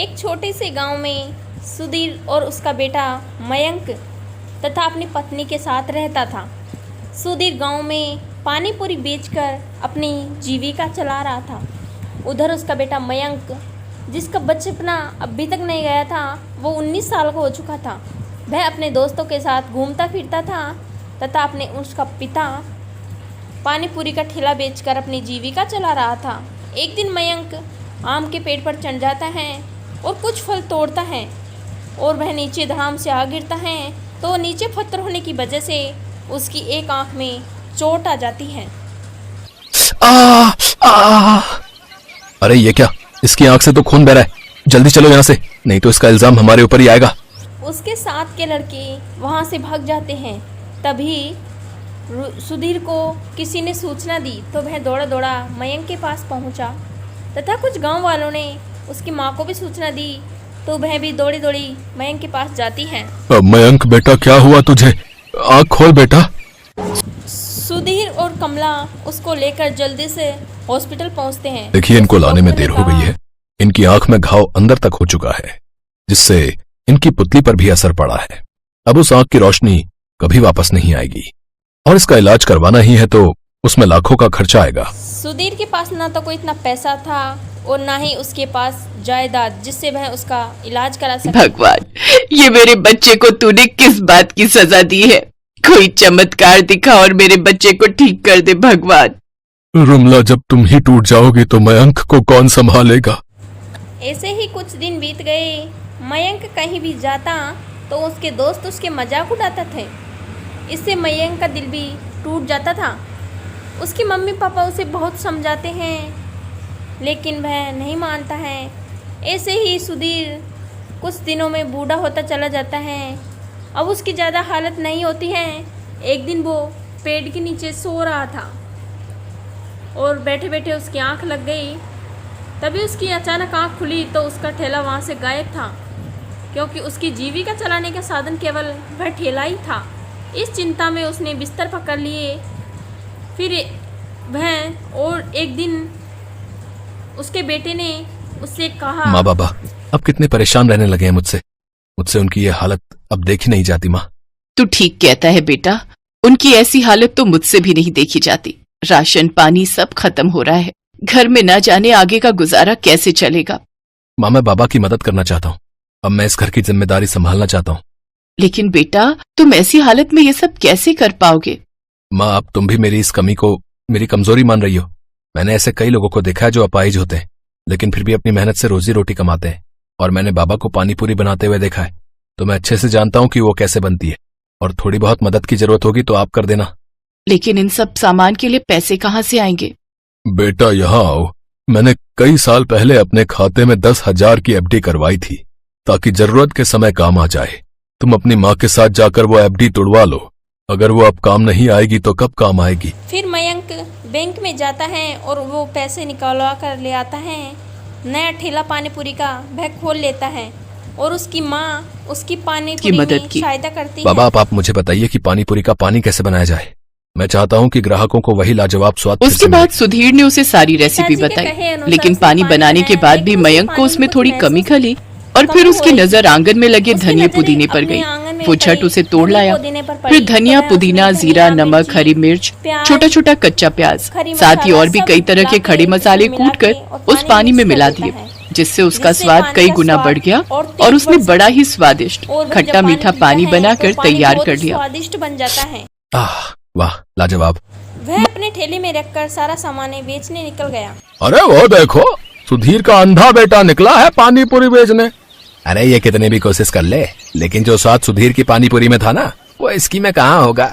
एक छोटे से गांव में सुधीर और उसका बेटा मयंक तथा अपनी पत्नी के साथ रहता था। सुधीर गांव में पानी पूरी बेचकर अपनी जीविका चला रहा था। उधर उसका बेटा मयंक, जिसका बचपना अभी तक नहीं गया था, वो 19 साल का हो चुका था। वह अपने दोस्तों के साथ घूमता फिरता था तथा उसका पिता पानी पूरी का ठेला बेचकर अपनी जीविका चला रहा था। एक दिन मयंक आम के पेड़ पर चढ़ जाता है और कुछ फल तोड़ता है और वह नीचे धड़ाम से आ गिरता है, तो नीचे पत्थर होने की वजह से उसकी एक आंख में चोट आ जाती है। अरे ये क्या, इसकी आंख से तो खून बह रहा है। जल्दी चलो यहाँ से, नहीं तो इसका इल्जाम हमारे ऊपर ही आएगा। उसके साथ के लड़के वहाँ से भाग जाते हैं। तभी सुधीर को किसी ने सूचना दी तो वह दौड़ा दौड़ा मयंक के पास पहुँचा तथा कुछ गांव वालों ने उसकी माँ को भी सूचना दी, तो वह भी दौड़ी दौड़ी मयंक के पास जाती है। मयंक बेटा, क्या हुआ तुझे? आँख खोल बेटा। सुधीर और कमला उसको लेकर जल्दी से हॉस्पिटल पहुंचते हैं। देखिए, इनको लाने में देर हो गई है। इनकी आंख में घाव अंदर तक हो चुका है, जिससे इनकी पुतली पर भी असर पड़ा है। अब उस आंख की रोशनी कभी वापस नहीं आएगी और इसका इलाज करवाना ही है तो उसमें लाखों का खर्चा आएगा। सुधीर के पास ना तो कोई इतना पैसा था और ना ही उसके पास जायदाद जिससे वह उसका इलाज करा सके। भगवान, ये मेरे बच्चे को तूने किस बात की सजा दी है? कोई चमत्कार दिखा और मेरे बच्चे को ठीक कर दे भगवान। रुमला, जब तुम ही टूट जाओगी तो मयंक को कौन संभालेगा? ऐसे ही कुछ दिन बीत गए। मयंक कहीं भी जाता तो उसके दोस्त उसके मजाक उड़ाते थे। इससे मयंक का दिल भी टूट जाता था। उसकी मम्मी पापा उसे बहुत समझाते हैं लेकिन वह नहीं मानता है। ऐसे ही सुधीर कुछ दिनों में बूढ़ा होता चला जाता है। अब उसकी ज़्यादा हालत नहीं होती है। एक दिन वो पेड़ के नीचे सो रहा था और बैठे बैठे उसकी आंख लग गई। तभी उसकी अचानक आंख खुली तो उसका ठेला वहाँ से गायब था, क्योंकि उसकी जीविका चलाने का साधन केवल वह ठेला ही था। इस चिंता में उसने बिस्तर पकड़ लिए। फिर वह और एक दिन उसके बेटे ने उससे कहा, माँ बाबा अब कितने परेशान रहने लगे हैं मुझसे उनकी ये हालत अब देखी नहीं जाती। माँ, तू ठीक कहता है बेटा, उनकी ऐसी हालत तो मुझसे भी नहीं देखी जाती। राशन पानी सब खत्म हो रहा है, घर में न जाने आगे का गुजारा कैसे चलेगा। माँ, मैं बाबा की मदद करना चाहता हूँ। अब मैं इस घर की जिम्मेदारी संभालना चाहता हूँ। लेकिन बेटा, तुम ऐसी हालत में ये सब कैसे कर पाओगे? माँ, अब तुम भी मेरी इस कमी को मेरी कमजोरी मान रही हो। मैंने ऐसे कई लोगों को देखा है जो अपाहिज होते हैं लेकिन फिर भी अपनी मेहनत से रोजी रोटी कमाते हैं, और मैंने बाबा को पानी पूरी बनाते हुए देखा है, तो मैं अच्छे से जानता हूँ कि वो कैसे बनती है। और थोड़ी बहुत मदद की जरूरत होगी तो आप कर देना। लेकिन इन सब सामान के लिए पैसे कहाँ से आएंगे? बेटा यहाँ आओ। मैंने कई साल पहले अपने खाते में 10,000 की एफडी करवाई थी ताकि जरूरत के समय काम आ जाए। तुम अपनी माँ के साथ जाकर वो एफडी तुड़वा लो। अगर वो अब काम नहीं आएगी तो कब काम आएगी? फिर मयंक बैंक में जाता है और वो पैसे निकलवा कर ले आता है। नया ठेला पानी पूरी का वह खोल लेता है और उसकी माँ उसकी पानी पूरी में सहायता करती है। बाबा, आप मुझे बताइए कि पानी पूरी का पानी कैसे बनाया जाए। मैं चाहता हूँ कि ग्राहकों को वही लाजवाब स्वाद। उसके बाद सुधीर ने उसे सारी रेसिपी बताई, लेकिन पानी बनाने के बाद भी मयंक को उसमें थोड़ी कमी खली और फिर उसकी नजर आंगन में लगे धनिया पुदीने पर गई। वो झट उसे तोड़ लाया। फिर धनिया, पुदीना, जीरा, नमक, हरी मिर्च, छोटा छोटा कच्चा प्याज, साथ ही और भी कई तरह के खड़े मसाले कूटकर उस पानी में मिला दिए, जिससे उसका स्वाद कई गुना बढ़ गया और उसने बड़ा ही स्वादिष्ट खट्टा मीठा पानी बनाकर तैयार कर लिया। स्वादिष्ट बन जाता है। वाह, लाजवाब। वह अपने ठेले में रखकर सारा सामान बेचने निकल गया। अरे वो देखो, सुधीर का अंधा बेटा निकला है पानी पूरी बेचने। अरे ये कितने भी कोशिश कर ले, लेकिन जो स्वाद सुधीर की पानी पूरी में था ना, वो इसकी में कहाँ होगा।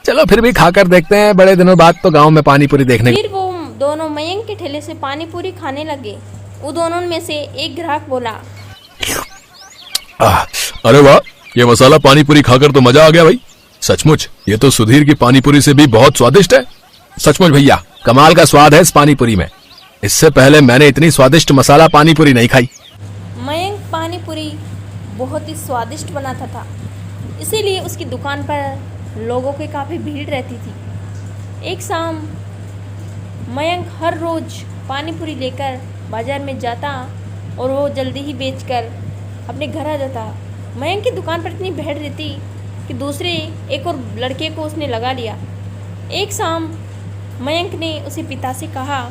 चलो फिर भी खाकर देखते हैं, बड़े दिनों बाद तो गांव में पानी पूरी देखने। फिर वो दोनों मयंक के ठेले से पानी पूरी खाने लगे। वो दोनों में से एक ग्राहक बोला, अरे वाह, ये मसाला पानी पूरी खाकर तो मजा आ गया भाई। सचमुच ये तो सुधीर की पानी पूरी से भी बहुत स्वादिष्ट है। सचमुच भैया, कमाल का स्वाद है इस पानी पूरी में। इससे पहले मैंने इतनी स्वादिष्ट मसाला पानी पूरी नहीं खाई। मयंक पानी पूरी बहुत ही स्वादिष्ट बनाता था, इसीलिए उसकी दुकान पर लोगों की काफ़ी भीड़ रहती थी। एक शाम मयंक हर रोज पानी पूरी लेकर बाजार में जाता और वो जल्दी ही बेचकर अपने घर आ जाता। मयंक की दुकान पर इतनी भीड़ रहती कि दूसरे एक और लड़के को उसने लगा लिया। एक शाम मयंक ने उसे पिता से कहा,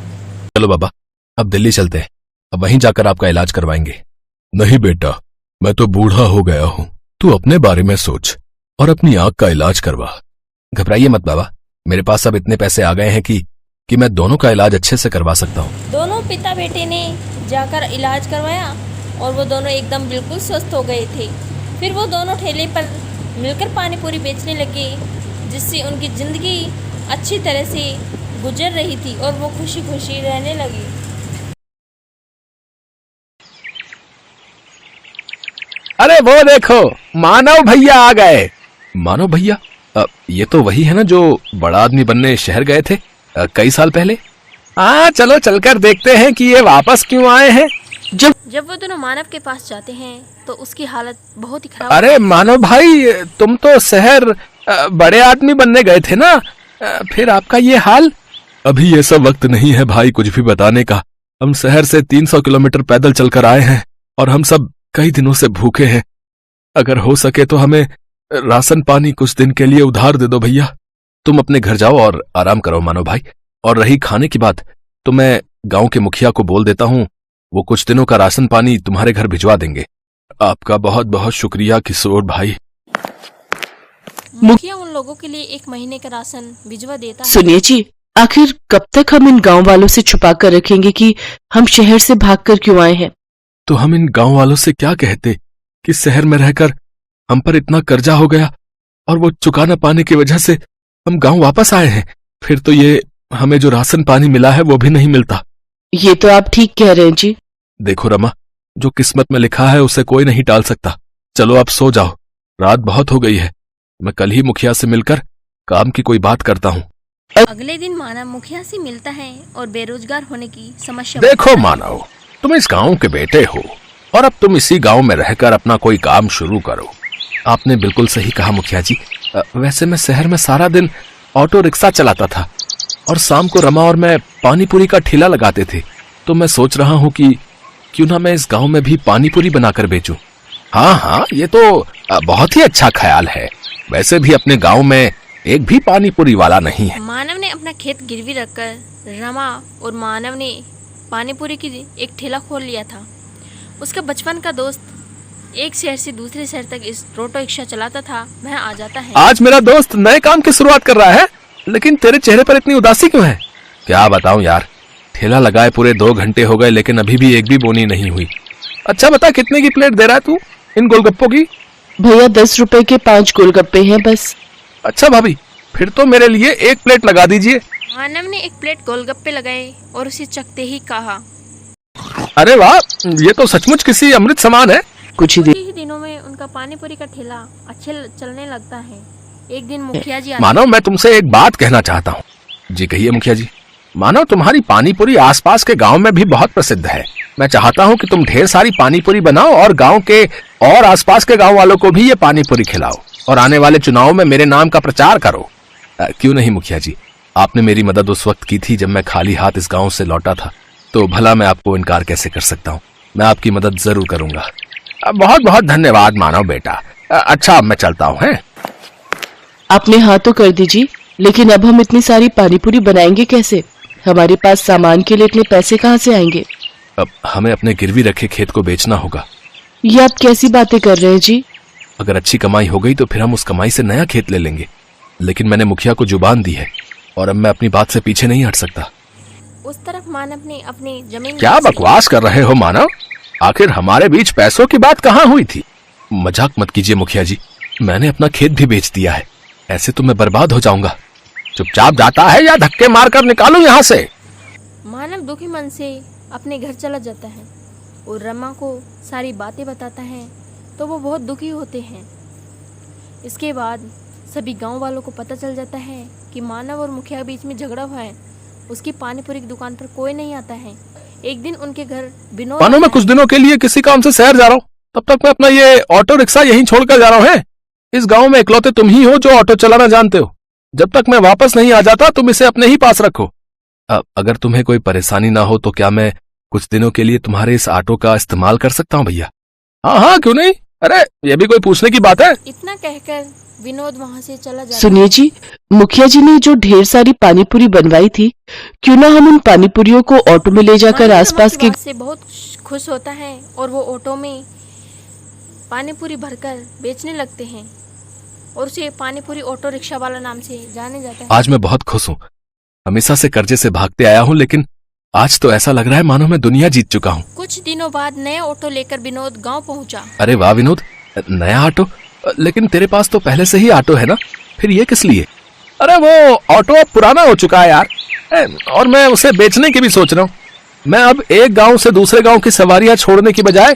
चलो बाबा, अब दिल्ली चलते हैं, अब वहीं जाकर आपका इलाज करवाएंगे। नहीं बेटा, मैं तो बूढ़ा हो गया हूँ, तू अपने बारे में सोच और अपनी आंख का इलाज करवा। घबराइए मत बाबा, मेरे पास अब इतने पैसे आ गए हैं कि मैं दोनों का इलाज अच्छे से करवा सकता हूँ। दोनों पिता बेटे ने जाकर इलाज करवाया और वो दोनों एकदम बिल्कुल स्वस्थ हो गए थे। फिर वो दोनों ठेले पर मिलकर पानी पूरी बेचने लगे, जिससे उनकी जिंदगी अच्छी तरह से गुजर रही थी और वो खुशी खुशी रहने लगी। अरे वो देखो, मानव भैया आ गए। मानव भैया? ये तो वही है ना जो बड़ा आदमी बनने शहर गए थे कई साल पहले। हाँ, चलो चलकर देखते हैं कि ये वापस क्यों आए हैं। जब वो दोनों मानव के पास जाते हैं तो उसकी हालत बहुत ही खराब। अरे मानव भाई, तुम तो शहर बड़े आदमी बनने गए थे ना, फिर आपका ये हाल? अभी ये सब वक्त नहीं है भाई कुछ भी बताने का। हम शहर से 300 किलोमीटर पैदल चलकर आए हैं और हम सब कई दिनों से भूखे हैं। अगर हो सके तो हमें राशन पानी कुछ दिन के लिए उधार दे दो भैया। तुम अपने घर जाओ और आराम करो मानव भाई। और रही खाने की बात, तो मैं गांव के मुखिया को बोल देता हूँ, वो कुछ दिनों का राशन पानी तुम्हारे घर भिजवा देंगे। आपका बहुत बहुत शुक्रिया किशोर भाई। मुखिया उन लोगों के लिए 1 महीने का राशन भिजवा देता है। सुनिए जी, आखिर कब तक हम इन गांव वालों से छुपा कर रखेंगे कि हम शहर से भागकर क्यों आए हैं? तो हम इन गांव वालों से क्या कहते कि शहर में रहकर हम पर इतना कर्जा हो गया और वो चुका न पाने की वजह से हम गांव वापस आए हैं। फिर तो ये हमें जो राशन पानी मिला है वो भी नहीं मिलता। ये तो आप ठीक कह रहे हैं जी। देखो रमा, जो किस्मत में लिखा है उसे कोई नहीं टाल सकता। चलो आप सो जाओ, रात बहुत हो गई है। मैं कल ही मुखिया से मिलकर काम की कोई बात करता हूँ। अगले दिन मानव मुखिया से मिलता है और बेरोजगार होने की समस्या। देखो मानव, तुम इस गांव के बेटे हो और अब तुम इसी गांव में रहकर अपना कोई काम शुरू करो। आपने बिल्कुल सही कहा मुखिया जी। वैसे मैं शहर में सारा दिन ऑटो रिक्शा चलाता था और शाम को रमा और मैं पानी पूरी का ठेला लगाते थे। तो मैं सोच रहा हूँ कि क्यों ना मैं इस गांव में भी पानी पूरी बनाकर बेचूं। हाँ हाँ, ये तो बहुत ही अच्छा ख्याल है। वैसे भी अपने गांव में एक भी पानी पूरी वाला नहीं है। मानव ने अपना खेत गिरवी रखकर रमा और मानव ने पानी पूरी की एक ठेला खोल लिया था। उसका बचपन का दोस्त एक शहर से दूसरे शहर तक इस ऑटो रिक्शा चलाता था, वह आ जाता है। आज मेरा दोस्त नए काम की शुरुआत कर रहा है, लेकिन तेरे चेहरे पर इतनी उदासी क्यों है? क्या बताऊं यार, ठेला लगाए पूरे 2 घंटे हो गए लेकिन अभी भी एक भी बोनी नहीं हुई। अच्छा बता, कितने की प्लेट दे रहा है तू इन गोलगप्पों की? भैया 10 रुपए के 5 गोलगप्पे हैं बस। अच्छा भाभी, फिर तो मेरे लिए 1 प्लेट लगा दीजिए। मानव ने 1 प्लेट गोलगप्पे लगाए और उसे चखते ही कहा, अरे वाह, ये तो सचमुच किसी अमृत समान है। कुछ ही ही दिनों में उनका पानी पूरी का ठेला अच्छे चलने लगता है। एक दिन मुखिया जी मानव, मैं तुमसे एक बात कहना चाहता हूँ। जी कहिए मुखिया जी। मानव, तुम्हारी पानी पूरी आसपास के गांव में भी बहुत प्रसिद्ध है। मैं चाहता हूँ कि तुम ढेर सारी पानी पूरी बनाओ और गांव के और आसपास के गांव वालों को भी ये पानी पूरी खिलाओ और आने वाले चुनाव में मेरे नाम का प्रचार करो। क्यों नहीं मुखिया जी, आपने मेरी मदद उस वक्त की थी जब मैं खाली हाथ इस गांव से लौटा था, तो भला मैं आपको इनकार कैसे कर सकता हूँ। मैं आपकी मदद जरूर करूंगा। बहुत बहुत धन्यवाद मानव बेटा। अच्छा अब मैं चलता हूँ। हैं? आपने हाँ तो कर दीजिए, लेकिन अब हम इतनी सारी पानी पूरी बनाएंगे कैसे? हमारे पास सामान के लिए इतने पैसे कहाँ से आएंगे? अब हमें अपने गिरवी रखे खेत को बेचना होगा। ये आप कैसी बातें कर रहे हैं जी? अगर अच्छी कमाई हो गई तो फिर हम उस कमाई से नया खेत ले लेंगे, लेकिन मैंने मुखिया को जुबान दी है और अब मैं अपनी बात से पीछे नहीं हट सकता। उस तरफ मानव ने अपनी जमीन। क्या बकवास कर रहे हो मानव? आखिर हमारे बीच पैसों की बात कहाँ हुई थी? मजाक मत कीजिए मुखिया जी, मैंने अपना खेत भी बेच दिया है। ऐसे तो मैं बर्बाद हो जाऊंगा। चुपचाप जाता है या धक्के मारकर निकालूं यहाँ से? मानव दुखी मन से अपने घर चला जाता है और रमा को सारी बातें बताता है तो वो बहुत दुखी होते हैं। इसके बाद सभी गांव वालों को पता चल जाता है कि मानव और मुखिया के बीच में झगड़ा हुआ है। उसकी पानी पूरी की दुकान पर कोई नहीं आता है। एक दिन उनके घर विनोद। मानो मैं कुछ दिनों के लिए किसी काम से शहर जा रहा हूँ, तब तक मैं अपना ये ऑटो रिक्शा यहीं छोड़कर जा रहा हूँ। है इस गांव में इकलौते तुम ही हो जो ऑटो चलाना जानते हो। जब तक मैं वापस नहीं आ जाता तुम इसे अपने ही पास रखो। अगर तुम्हें कोई परेशानी ना हो तो क्या मैं कुछ दिनों के लिए तुम्हारे इस ऑटो का इस्तेमाल कर सकता हूँ भैया? हाँ हाँ, क्यों नहीं। अरे ये भी कोई पूछने की बात है? इतना कहकर विनोद वहाँ से चला जाता सुनिए जी, मुखिया जी ने जो ढेर सारी पानीपुरी बनवाई थी, क्यों ना हम उन पानीपुरियों को ऑटो में ले जाकर आसपास के से बहुत खुश होता है और वो ऑटो में पानीपुरी भरकर बेचने लगते हैं और उसे पानीपुरी ऑटो रिक्शा वाला नाम से जाने जाता है। आज मैं बहुत खुश हूँ। हमेशा से कर्जे से भागते आया हूँ, लेकिन आज तो ऐसा लग रहा है मानो मैं दुनिया जीत चुका हूँ। कुछ दिनों बाद नया ऑटो लेकर विनोद गांव पहुंचा। अरे वाह विनोद, नया ऑटो? लेकिन तेरे पास तो पहले से ही ऑटो है ना, फिर ये किस लिए? अरे वो ऑटो अब पुराना हो चुका है यार, और मैं उसे बेचने की भी सोच रहा हूँ। मैं अब एक गांव से दूसरे गांव की सवारियां छोड़ने की बजाय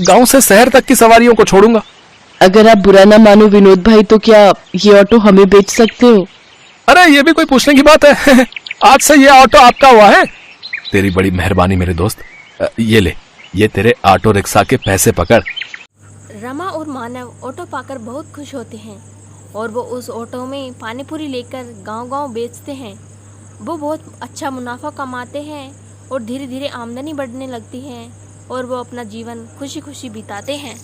गांव से शहर तक की सवारियों को छोड़ूंगा। अगर आप बुरा ना मानो विनोद भाई, तो क्या ये ऑटो हमें बेच सकते हो? अरे ये भी कोई पूछने की बात है? आज से ये ऑटो आपका हुआ है। तेरी बड़ी मेहरबानी मेरे दोस्त। ये ले, ये तेरे ऑटो रिक्शा के पैसे पकड़। रमा और मानव ऑटो पाकर बहुत खुश होते हैं और वो उस ऑटो में पानीपुरी लेकर गांव-गांव बेचते हैं। वो बहुत अच्छा मुनाफा कमाते हैं और धीरे धीरे आमदनी बढ़ने लगती है और वो अपना जीवन खुशी खुशी बिताते हैं।